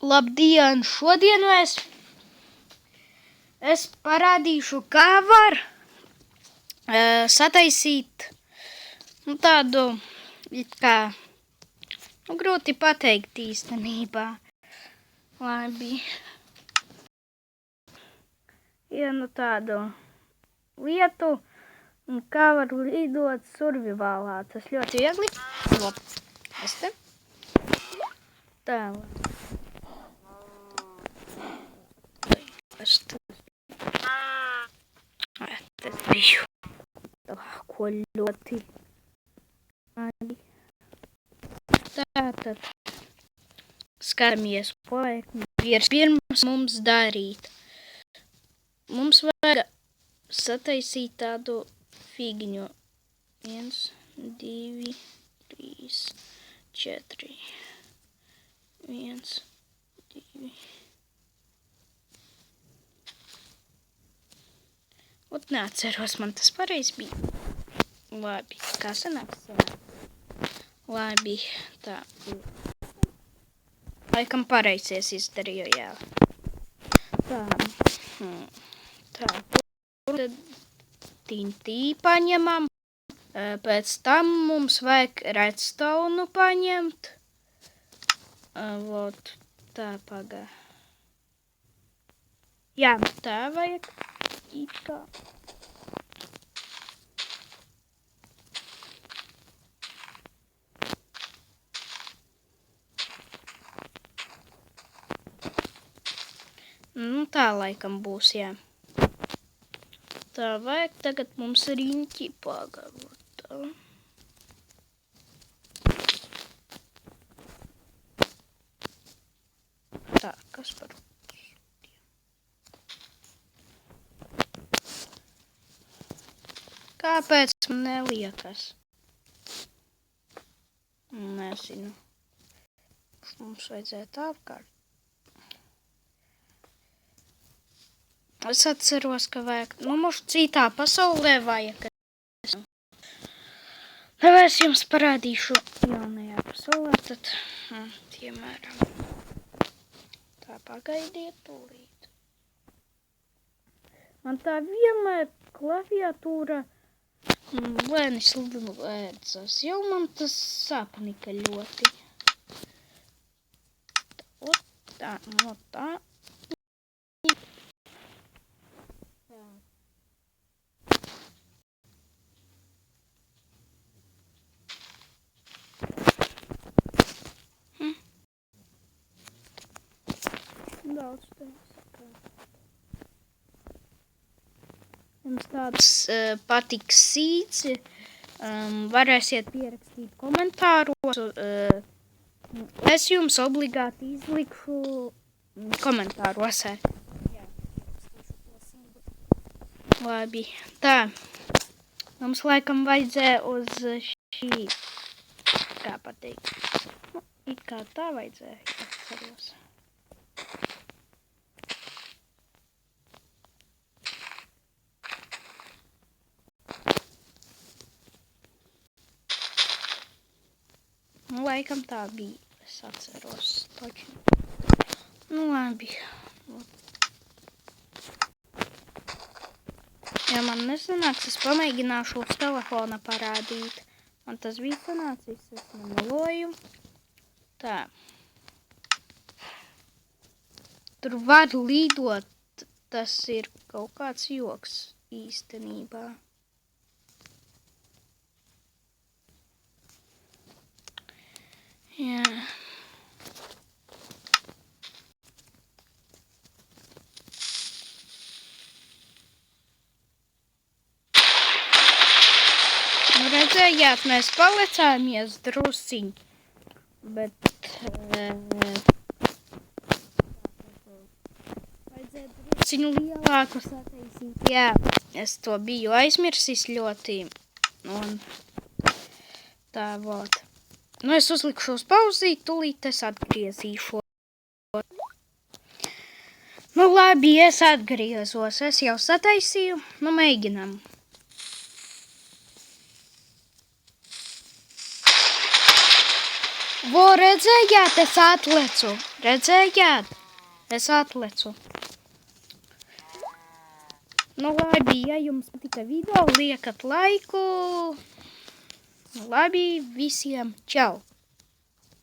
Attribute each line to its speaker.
Speaker 1: Labdien! Šodien es parādīšu, kā var sataisīt tādu, it kā, grūti pateikt īstenībā. Labi. Vienu tādu lietu, kā var lidot survivālā. Tas ļoti viegli. Es te. Tā. Es te biju. Ko ļoti. Tātad. Skatāmies, ko vajag pirms mums darīt. Mums vajag sataisīt tādu figņu. 1, 2, 3, 4. 1, 2. Ot, neatceros, man tas pareizi bija. Labi, kā sanāks? Labi, tā. Laikam pareizies izdarīju, jā. Tā. Tad tintī paņemam. Pēc tam mums vajag redstone paņemt. Vot, tā pagā. Jā, tā vajag. It kā. Tā laikam būs, jā. Tā vajag tagad mums riņķi pagatavot. Tā, kas par kāpēc man neliekas? Nezinu. Mums vajadzētu apkārt. Es atceros, ka vajag, mums citā pasaulē vajag. Tad es jums parādīšu jaunajā pasaulē, tad, piemēram, tā pagaidiet tūlīt. Man tā vienmēr klaviatūra lēni slēdzas, jau man tas sāpnika ļoti. Tā, no tā. Daudz tā. Jums tāds patiks sīts, varēsiet pierakstīt komentāros. Es jums obligāti izlikšu komentāros. Jā, labi, tā. Mums laikam vajadzēja uz šī, kā pateikt. It kā tā vajadzēja, atceros. Laikam tā bija, es atceros taču. Labi. Ja man nesanāks, es pamēģināšu uz telefona parādīt. Man tas bija sanācis, es nemeloju. Tā. Tur var lidot, tas ir kaut kāds joks īstenībā. Jā. Redzējāt, mēs palecāmies drusciņ, bet vajadzēja drusciņu lielāku sataisīt. Jā, es to biju aizmirsis ļoti, un tā vot. Nu, es uzlikšu uz pauzīt, tūlīt es atgriezīšu. Nu, labi, es atgriezos, es jau sataisīju, nu, mēģinam. Vo, redzējāt, es atlecu. Redzējāt? Es atlecu. Nu, labi, ja jums patika video, liekat laiku. Labi, visiem čau!